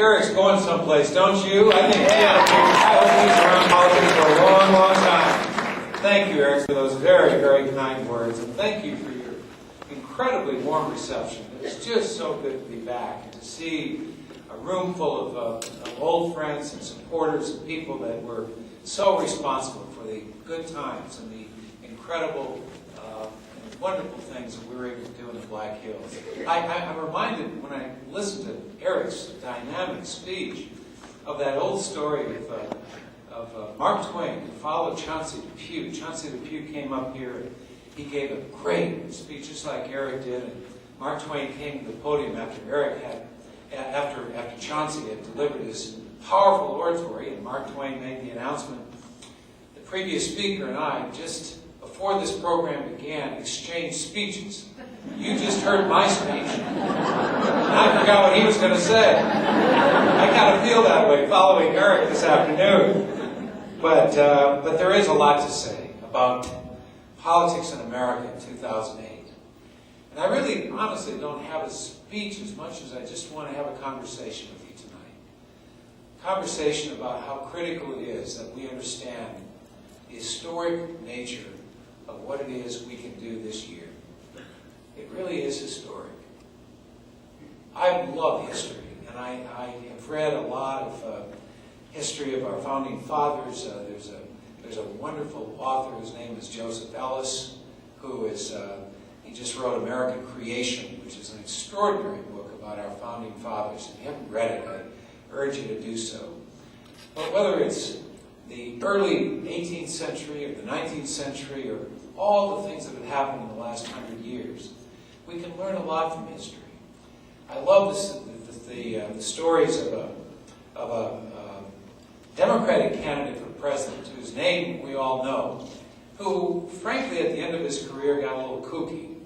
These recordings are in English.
Eric's going someplace, don't you? I think he's around politics for a long, long time. Thank you, Eric, for those very, very kind words. And thank you for your incredibly warm reception. It's just so good to be back and to see a room full of old friends and supporters and people that were so responsible for the good times and the incredible and wonderful things that we were able to do in the Black Hills. I'm reminded when I listened to Eric's dynamic speech of that old story of Mark Twain who followed Chauncey Depew. Chauncey Depew came up here and he gave a great speech just like Eric did, and Mark Twain came to the podium after Chauncey had delivered his powerful oratory, and Mark Twain made the announcement. The previous speaker and I, just before this program began, exchanged speeches. You just heard my speech, and I forgot what he was going to say. I kind of feel that way following Eric this afternoon. But there is a lot to say about politics in America in 2008. And I really, honestly, don't have a speech as much as I just want to have a conversation with you tonight. A conversation about how critical it is that we understand the historic nature of what it is we can do this year. It really is historic. I love history, and I have read a lot of history of our founding fathers. There's a wonderful author, his name is Joseph Ellis, who is, he just wrote American Creation, which is an extraordinary book about our founding fathers. If you haven't read it, I urge you to do so. But whether it's the early 18th century or the 19th century or all the things that have happened in the last 100 years, we can learn a lot from history. I love the stories of a Democratic candidate for president whose name we all know, who, frankly, at the end of his career got a little kooky.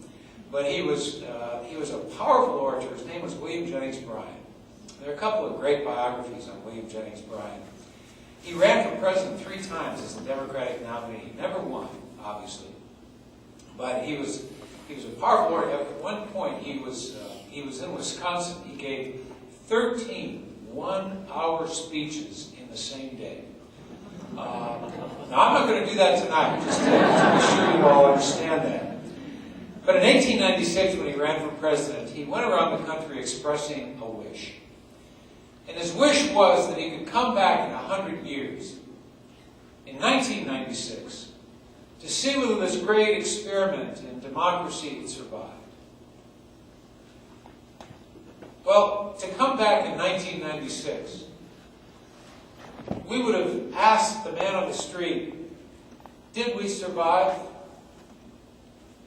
But he was a powerful orator. His name was William Jennings Bryan. There are a couple of great biographies on William Jennings Bryan. He ran for president 3 times as the Democratic nominee. He never won, obviously. But he was a powerful orator. At one point, he was in Wisconsin. He gave 13 one-hour speeches in the same day. Now, I'm not going to do that tonight, just to be sure you all understand that. But in 1896, when he ran for president, he went around the country expressing a wish. And his wish was that he could come back in 100 years, in 1996, to see whether this great experiment in democracy had survived. Well, to come back in 1996, we would have asked the man on the street, did we survive?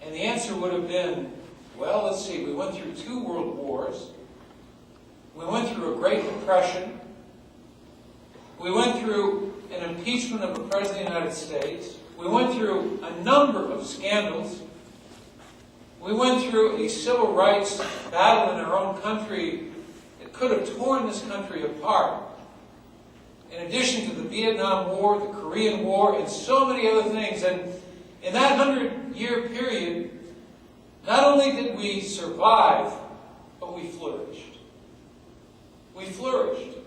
And the answer would have been, well, let's see, we went through 2 world wars. We went through a Great Depression. We went through an impeachment of a President of the United States. We went through a number of scandals. We went through a civil rights battle in our own country that could have torn this country apart. In addition to the Vietnam War, the Korean War, and so many other things. And in that 100-year period, not only did we survive, but we flourished. We flourished.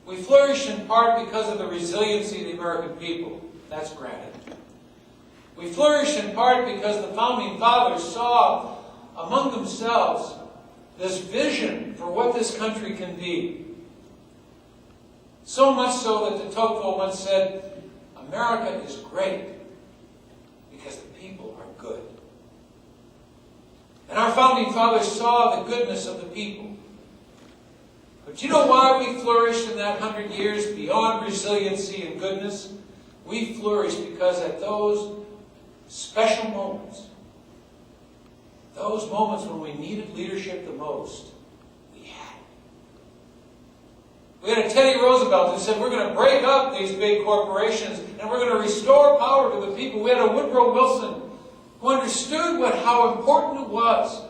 We flourished in part because of the resiliency of the American people. That's granted. We flourished in part because the Founding Fathers saw among themselves this vision for what this country can be. So much so that de Tocqueville once said, America is great because the people are good. And our Founding Fathers saw the goodness of the people. But you know why we flourished in that 100 years beyond resiliency and goodness? We flourished because at those special moments, those moments when we needed leadership the most, we had it. We had a Teddy Roosevelt who said, we're going to break up these big corporations and we're going to restore power to the people. We had a Woodrow Wilson who understood how important it was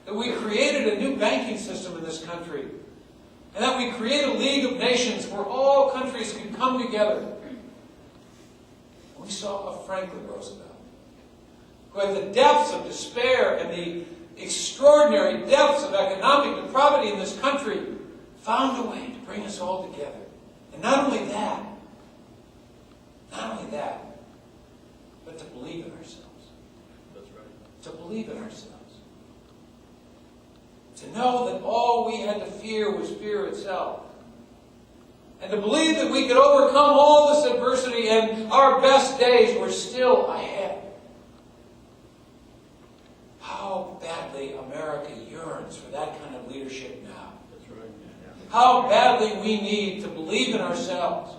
that we created a new banking system in this country and that we create a League of Nations where all countries can come together. We saw a Franklin Roosevelt who had the depths of despair and the extraordinary depths of economic depravity in this country, found a way to bring us all together. And not only that, but to believe in ourselves. That's right. To believe in ourselves. To know that all we had to fear was fear itself. And to believe that we could overcome all this adversity and our best days were still ahead. How badly America yearns for that kind of leadership now. That's right. Yeah. How badly we need to believe in ourselves.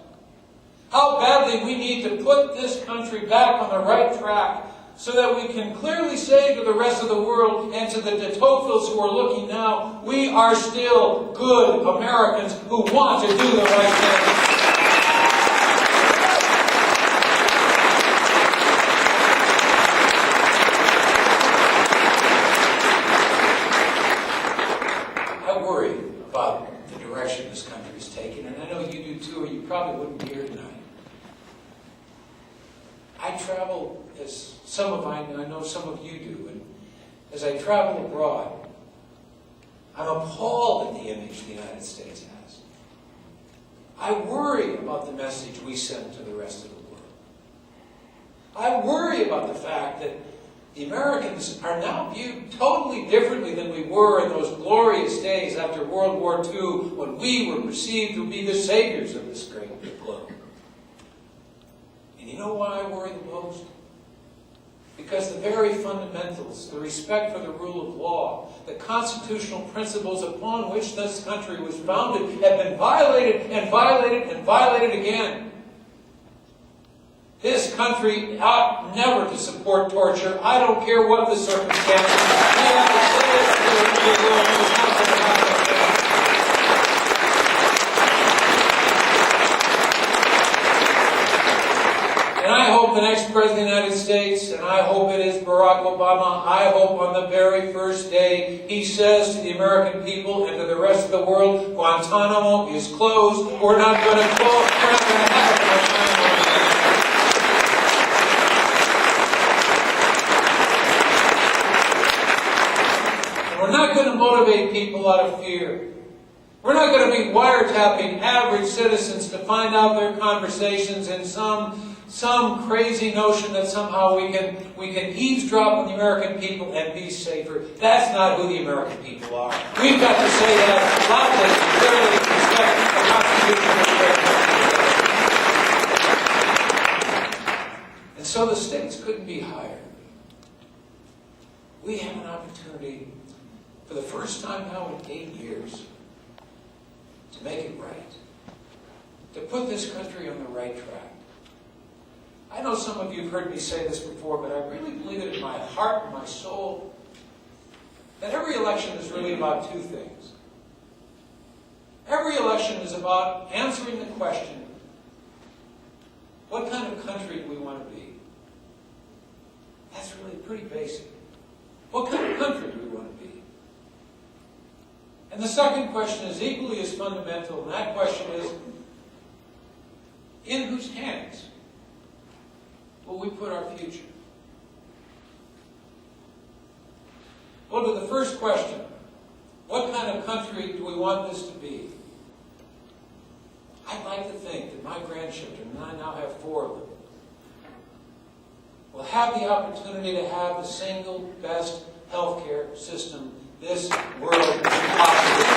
How badly we need to put this country back on the right track so that we can clearly say to the rest of the world and to the Dakotas who are looking now, we are still good Americans who want to do the right thing. I worry about the direction this country is taking, and I know you do too, or you probably wouldn't be here tonight. I travel, as some of I know some of you do, and as I travel abroad, I'm appalled at the image the United States has. I worry about the message we send to the rest of the world. I worry about the fact that the Americans are now viewed totally differently than we were in those glorious days after World War II, when we were perceived to be the saviors of this great globe. And you know why I worry the most? Because the very fundamentals, the respect for the rule of law, the constitutional principles upon which this country was founded have been violated and violated and violated again. This country ought never to support torture. I don't care what the circumstances. We have to say it to the world. It's not going to happen. And I hope the next President of the United States, and I hope it is Barack Obama, I hope on the very first day he says to the American people and to the rest of the world, Guantanamo is closed. We're not going to close. We're not going to have Guantanamo. And we're not going to motivate people out of fear. We're not going to be wiretapping average citizens to find out their conversations in some crazy notion that somehow we can eavesdrop on the American people and be safer. That's not who the American people are. We've got to say that loudly and clearly respect the Constitution. And so the stakes couldn't be higher. We have an opportunity for the first time now in 8 years to make it right. To put this country on the right track. I know some of you have heard me say this before, but I really believe it in my heart and my soul that every election is really about two things. Every election is about answering the question, what kind of country do we want to be? That's really pretty basic. What kind of country do we want to be? And the second question is equally as fundamental, and that question is, in whose hands will we put our future? Well, to the first question, what kind of country do we want this to be? I'd like to think that my grandchildren, and I now have 4 of them, will have the opportunity to have the single best healthcare system this world can possibly